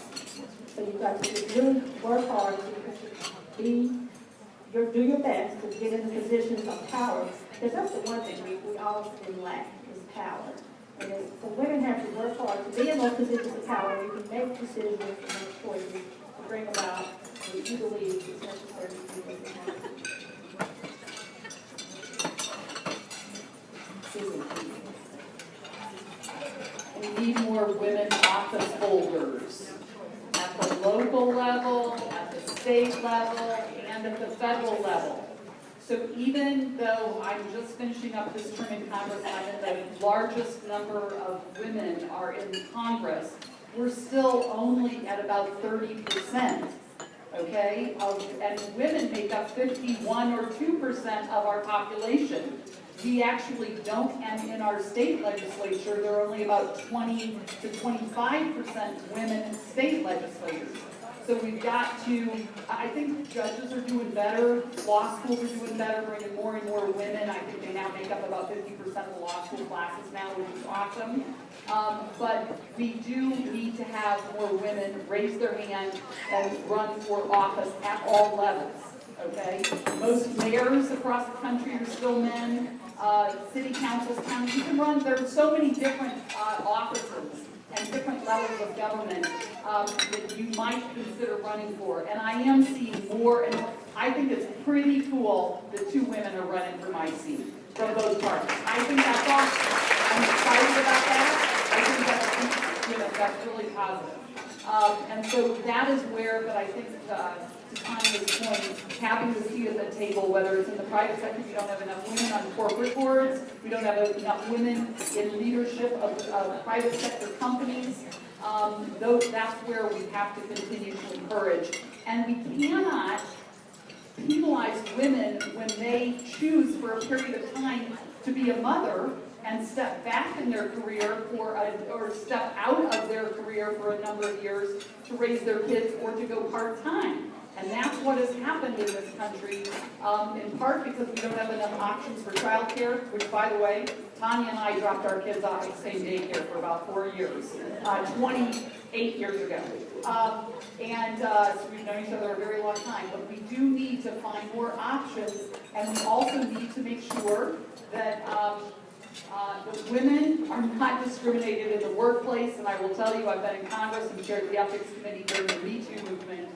So you've got to really work hard to do your best to get in the positions of power. Because that's the one thing we often lack, is power. And so women have to work hard to be in those positions of power. You can make decisions and make choices to bring about what you believe is necessary to do this. Susan, please. We need more women office holders at the local level, at the state level, and at the federal level. So even though I'm just finishing up this term in Congress, and the largest number of women are in Congress, we're still only at about 30%, okay? And women make up 51 or 2% of our population. We actually don't, and in our state legislature, there are only about 20 to 25% women state legislators. So we've got to, I think judges are doing better, law schools are doing better, bringing more and more women. I think they now make up about 50% of the law school classes now, which is awesome. But we do need to have more women raise their hand and run for office at all levels, okay? Most mayors across the country are still men. City councils, counties, you can run, there are so many different offices and different levels of government that you might consider running for. And I am seeing more and more. I think it's pretty cool that 2 women are running for my seat from both parties. I think that's awesome. I'm excited about that. I think that's really positive. And so that is where, but I think to Tanya's point, having the seat at the table, whether it's in the private sector, we don't have enough women on corporate boards, we don't have enough women in leadership of private sector companies. That's where we have to continue to encourage. And we cannot penalize women when they choose for a period of time to be a mother and step back in their career or step out of their career for a number of years to raise their kids or to go part-time. And that's what has happened in this country, in part because we don't have enough options for childcare, which, by the way, Tanya and I dropped our kids off at the same daycare for about 4 years, 28 years ago. So we've known each other a very long time, but we do need to find more options, and we also need to make sure that the women are not discriminated in the workplace. And I will tell you, I've been in Congress and chaired the Ethics Committee during the Me Too movement,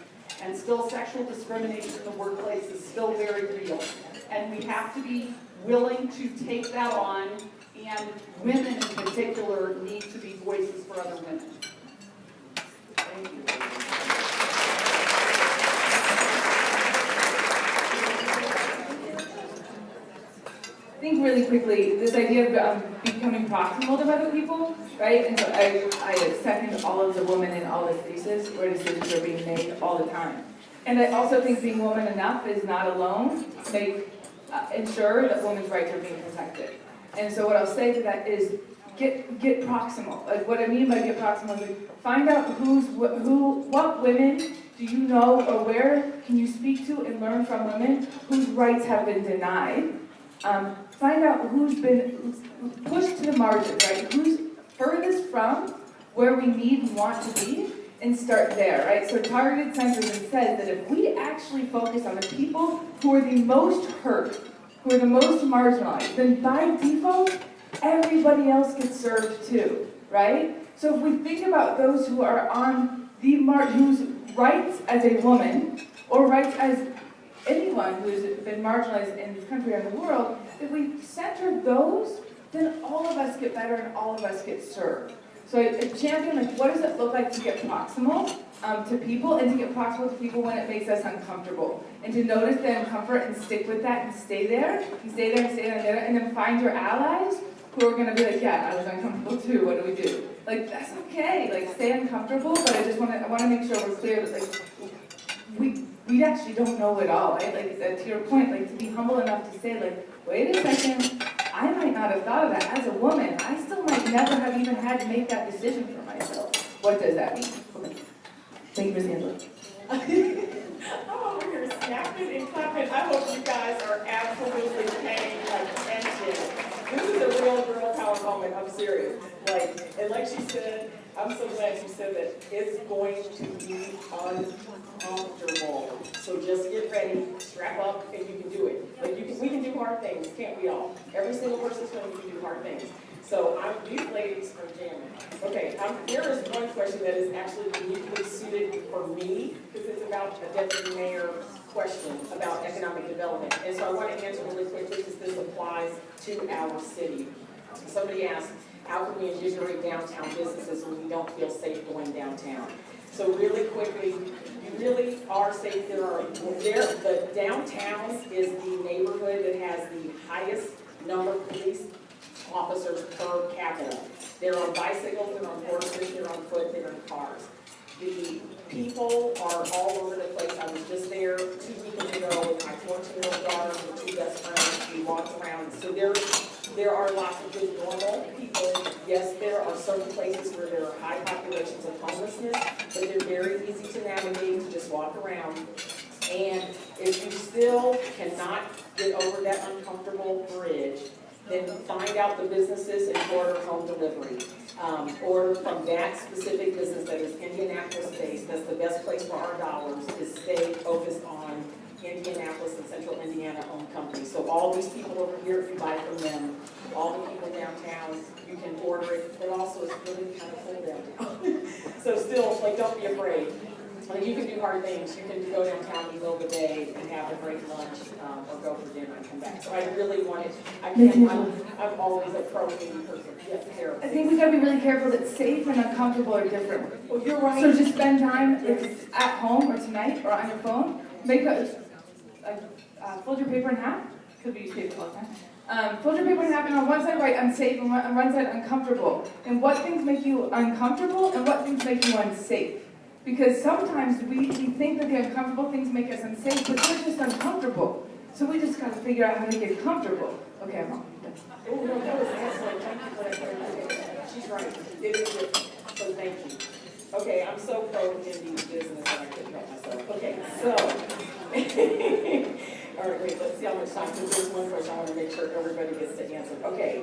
and still sexual discrimination in the workplace is still very real. And we have to be willing to take that on, and women in particular need to be voices for other women. Thank you. I think really quickly, this idea of becoming proximal to other people, right? And so I second all of the women in all the spaces where decisions are being made all the time. And I also think being woman enough is not alone to ensure that women's rights are being protected. And so what I'll say to that is get proximal. Like what I mean by get proximal is like find out what women do you know, or where can you speak to and learn from women whose rights have been denied. Find out who's been pushed to the margins, right? Who's furthest from where we need and want to be, and start there, right? So targeted censoring says that if we actually focus on the people who are the most hurt, who are the most marginalized, then by default, everybody else gets served too, right? So if we think about those who are on the whose rights as a woman, or rights as anyone who's been marginalized in this country or in the world, if we center those, then all of us get better and all of us get served. So I champion, like, what does it look like to get proximal to people, and to get proximal to people when it makes us uncomfortable, and to notice the uncomfort and stick with that and stay there, and stay there, and stay there, and stay there, and then find your allies who are going to be like, yeah, I was uncomfortable too, what do we do? Like, that's okay, like, stay uncomfortable, but I want to make sure we're clear that, like, we actually don't know it all, right? Like, to your point, like, to be humble enough to say, like, wait a second, I might not have thought of that. As a woman, I still might never have even had to make that decision for myself. What does that mean? Thank you, Ms. Angela. I'm over here snapping and clapping. I hope you guys are absolutely paying attention. This is a real girl power moment. I'm serious. And like she said, I'm so glad she said that it's going to be uncomfortable. So just get ready, strap up, and you can do it. We can do hard things, can't we all? Every single person's going to do hard things. So these ladies are jamming. Okay, there is one question that is actually uniquely suited for me, because it's about a deputy mayor question about economic development. And so I want to answer really quickly, because this applies to our city. Somebody asked, how can we invigorate downtown businesses when we don't feel safe going downtown? So really quickly, you really are safe. The downtown is the neighborhood that has the highest number of police officers per capita. They're on bicycles, they're on horses, they're on foot, they're in cars. The people are all over the place. I was just there 2 weekends ago with my 14-year-old daughter and 2 best friends. We walked around. So there are lots of good normal people. Yes, there are certain places where there are high populations of homelessness, but they're very easy to navigate, to just walk around. And if you still cannot get over that uncomfortable bridge, then find out the businesses and order home delivery. Order from that specific business that is Indianapolis-based. That's the best place for our dollars, is stay focused on Indianapolis and Central Indiana-owned companies. So all these people over here, if you buy from them, all the people downtown, you can order it, but also it's really kind of cold downtown. So still, don't be afraid. Like you can do hard things. You can go downtown in the middle of the day and have a great lunch, or go for dinner and come back. So I really wanted, I'm always a pro baby person. Yes, Sarah. I think we gotta be really careful that safe and uncomfortable are different. Well, you're right. So just spend time, if it's at home or tonight or on your phone, make fold your paper in half, could be used paper all the time. Fold your paper in half and on one side write unsafe and on one side uncomfortable. And what things make you uncomfortable and what things make you unsafe. Because sometimes we think that the uncomfortable things make us unsafe, but they're just uncomfortable. So we just gotta figure out how to get comfortable. Okay, I'm on. Oh, no, that was excellent. Thank you for that clarification. She's right. It is good. So thank you. Okay, I'm so pro indie business that I couldn't help myself. Okay, so. All right, wait, let's see how much time, because there's one question I want to make sure everybody gets to answer. Okay,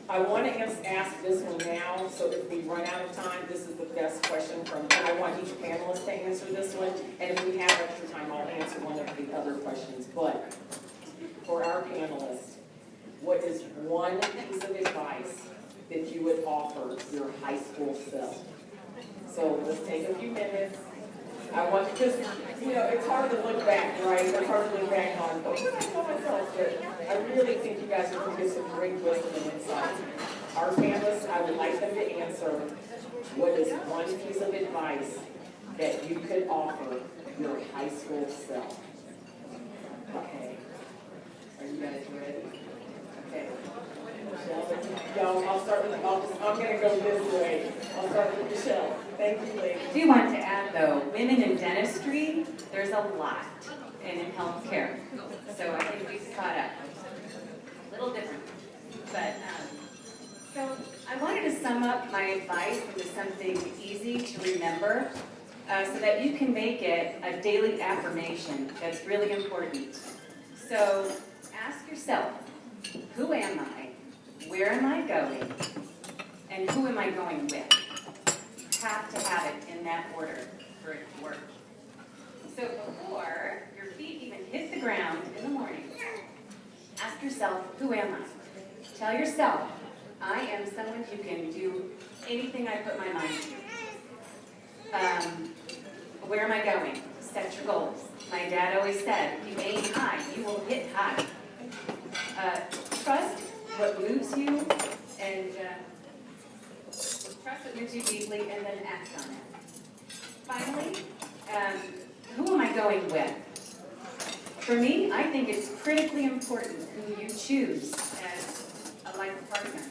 I want to ask this one now, so if we run out of time, this is the best question and I want each panelist to answer this one, and if we have extra time, I'll answer one of the other questions. But for our panelists, what is one piece of advice that you would offer your high school self? So let's take a few minutes. I want, because, it's hard to look back, right? It's hard to look back on, I know myself, but I really think you guys are going to get some great wisdom and insight. Our panelists, I would like them to answer, what is one piece of advice that you could offer your high school self? Okay. Are you guys ready? Okay. Michelle, I'll start with, I'm going to go this way. I'll start with Michelle. Thank you, ladies. I do want to add, though, women in dentistry, there's a lot, and in healthcare. So I think we've caught up. A little different. But, so I wanted to sum up my advice into something easy to remember so that you can make it a daily affirmation that's really important. So ask yourself, who am I? Where am I going? And who am I going with? You have to have it in that order for it to work. So before your feet even hit the ground in the morning, ask yourself, who am I? Tell yourself, I am someone who can do anything I put my mind to. Where am I going? Set your goals. My dad always said, if you aim high, you will hit high. Trust what moves you and trust what moves you deeply and then act on it. Finally, who am I going with? For me, I think it's critically important who you choose as a life partner.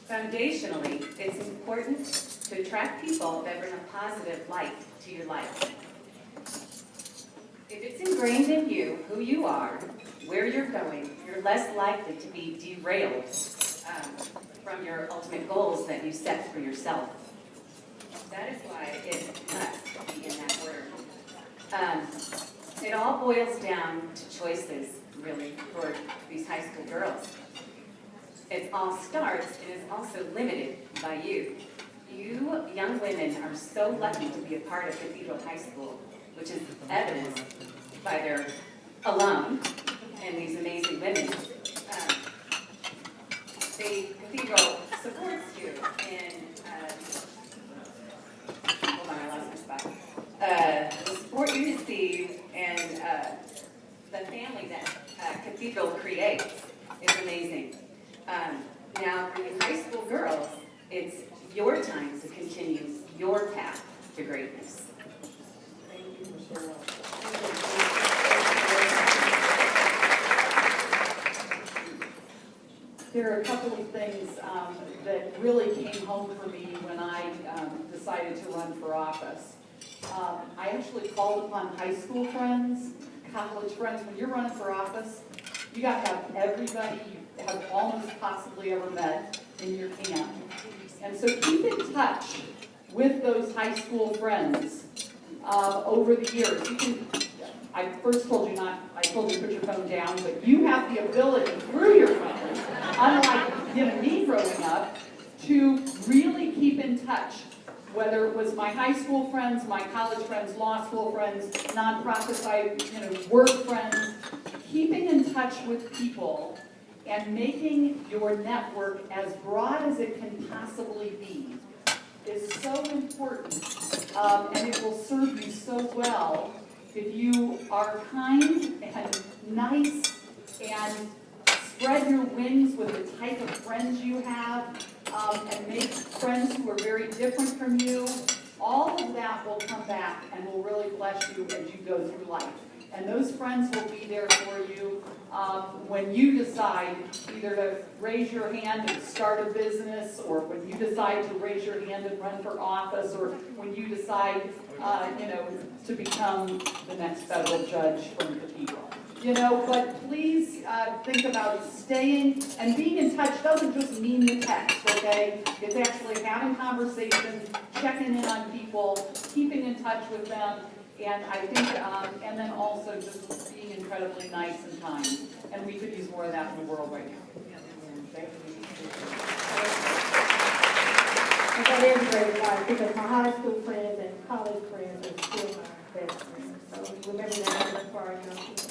Foundationally, it's important to attract people that bring a positive light to your life. If it's ingrained in you who you are, where you're going, you're less likely to be derailed from your ultimate goals that you set for yourself. That is why it must be in that order. It all boils down to choices, really, for these high school girls. It all starts and is also limited by you. You young women are so lucky to be a part of Cathedral High School, which is evidenced by their alum and these amazing women. The Cathedral supports you in, hold on, I lost my spot. The support you receive and the family that Cathedral creates is amazing. Now, for you high school girls, it's your time to continue your path to greatness. Thank you, Michelle. There are a couple of things that really came home for me when I decided to run for office. I actually called upon high school friends, college friends. When you're running for office, you got to have everybody you have almost possibly ever met in your camp. And so keep in touch with those high school friends over the years. You can, I first told you I told you to put your phone down, but you have the ability through your phone, unlike me growing up, to really keep in touch. Whether it was my high school friends, my college friends, law school friends, nonprofit work friends, keeping in touch with people and making your network as broad as it can possibly be is so important, and it will serve you so well if you are kind and nice and spread your wings with the type of friends you have, and make friends who are very different from you. All of that will come back and will really bless you as you go through life. And those friends will be there for you when you decide either to raise your hand and start a business, or when you decide to raise your hand and run for office, or when you decide, to become the next federal judge from Cathedral. But please think about staying, and being in touch doesn't just mean the text, okay? It's actually having conversations, checking in on people, keeping in touch with them, and I think, and then also just being incredibly nice and kind. And we could use more of that in the world right now. I got every advice because my high school friends and college friends are still my best friends. So remember that for our young people.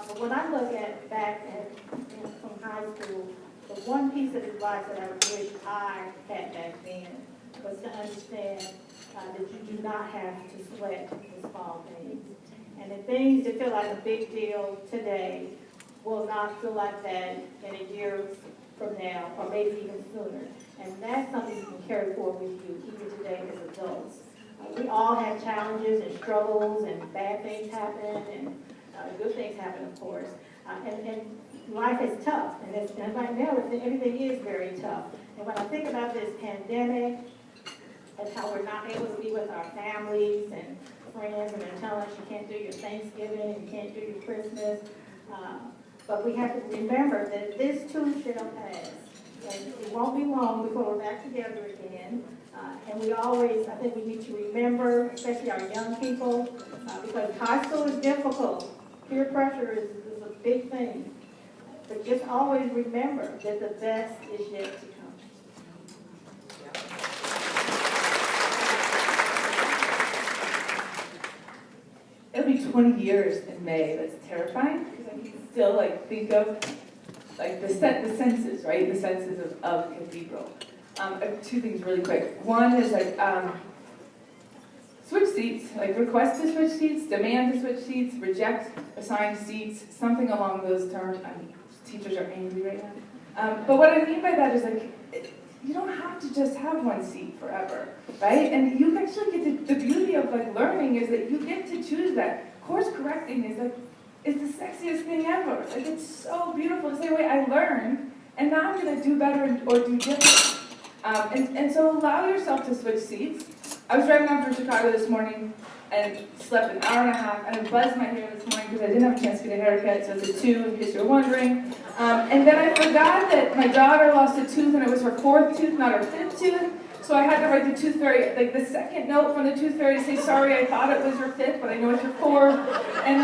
But when I look back from high school, the one piece of advice that I wish I had back then was to understand that you do not have to sweat the small things. And the things that feel like a big deal today will not feel like that in a year from now, or maybe even sooner. And that's something you can carry forward with you even today as adults. We all have challenges and struggles, and bad things happen, and good things happen, of course. And life is tough, and right now everything is very tough. And when I think about this pandemic, and how we're not able to be with our families and friends, and they're telling us you can't do your Thanksgiving, you can't do your Christmas, but we have to remember that this too shall pass. And it won't be long before we're back together again. And we always, I think we need to remember, especially our young people, because high school is difficult. Peer pressure is a big thing. But just always remember that the best is yet to come. It'll be 20 years in May. That's terrifying because I can still think of the senses, right? The senses of Cathedral. Two things really quick. One is switch seats, request to switch seats, demand to switch seats, reject assigned seats, something along those terms. Teachers are angry right now. But what I mean by that is you don't have to just have one seat forever, right? And you actually get the beauty of learning is that you get to choose that. Course correcting is the sexiest thing ever. It's so beautiful to say, wait, I learned, and now I'm going to do better or do different. And so allow yourself to switch seats. I was driving down from Chicago this morning and slept an hour and a half, and I buzzed my hair this morning because I didn't have a chance to get a haircut, so it's a 2 in case you're wondering. And then I forgot that my daughter lost a tooth, and it was her 4th tooth, not her 5th tooth. So I had to write the tooth fairy, the second note from the tooth fairy to say, sorry, I thought it was your 5th, but I know it's your 4th. And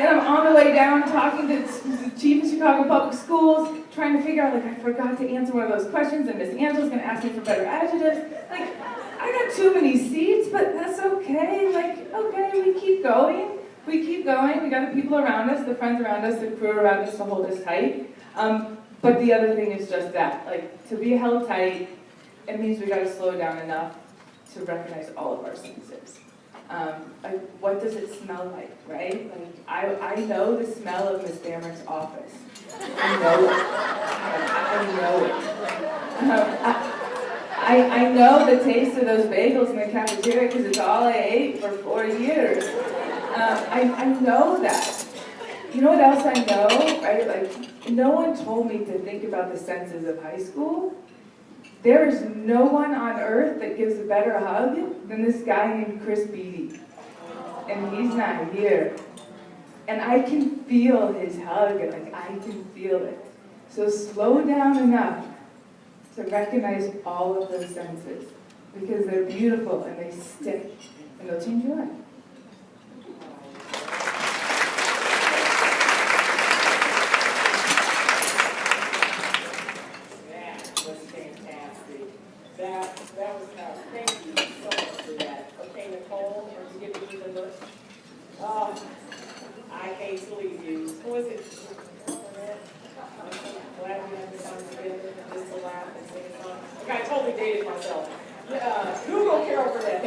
I'm on the way down talking to the chief of Chicago Public Schools, trying to figure out, I forgot to answer one of those questions, and Miss Angela's going to ask me for better adjectives. I got too many seats, but that's okay. Okay, we keep going. We keep going. We got the people around us, the friends around us, the crew around us to hold us tight. But the other thing is just that, to be held tight, it means we got to slow down enough to recognize all of our senses. What does it smell like, right? I know the smell of Miss Dameron's office. I know it. I know it. I know the taste of those bagels in the cafeteria because it's all I ate for 4 years. I know that. You know what else I know, right? No one told me to think about the senses of high school. There is no one on earth that gives a better hug than this guy named Chris Beatty. And he's not here. And I can feel his hug, I can feel it. So slow down enough to recognize all of those senses, because they're beautiful and they stick, and they'll change your life. That was fantastic. That was powerful. Thank you so much for that. Okay, Nicole, are you giving me the look? Oh, I hate to leave you. Who was it? Glad we had this time together just to laugh and sing a song. Okay, I totally dated myself. Google Carol Burnett.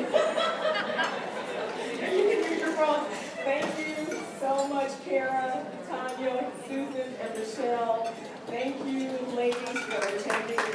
And you can use your phone. Thank you so much, Kara, Tanya, Susan, and Michelle. Thank you, ladies, for attending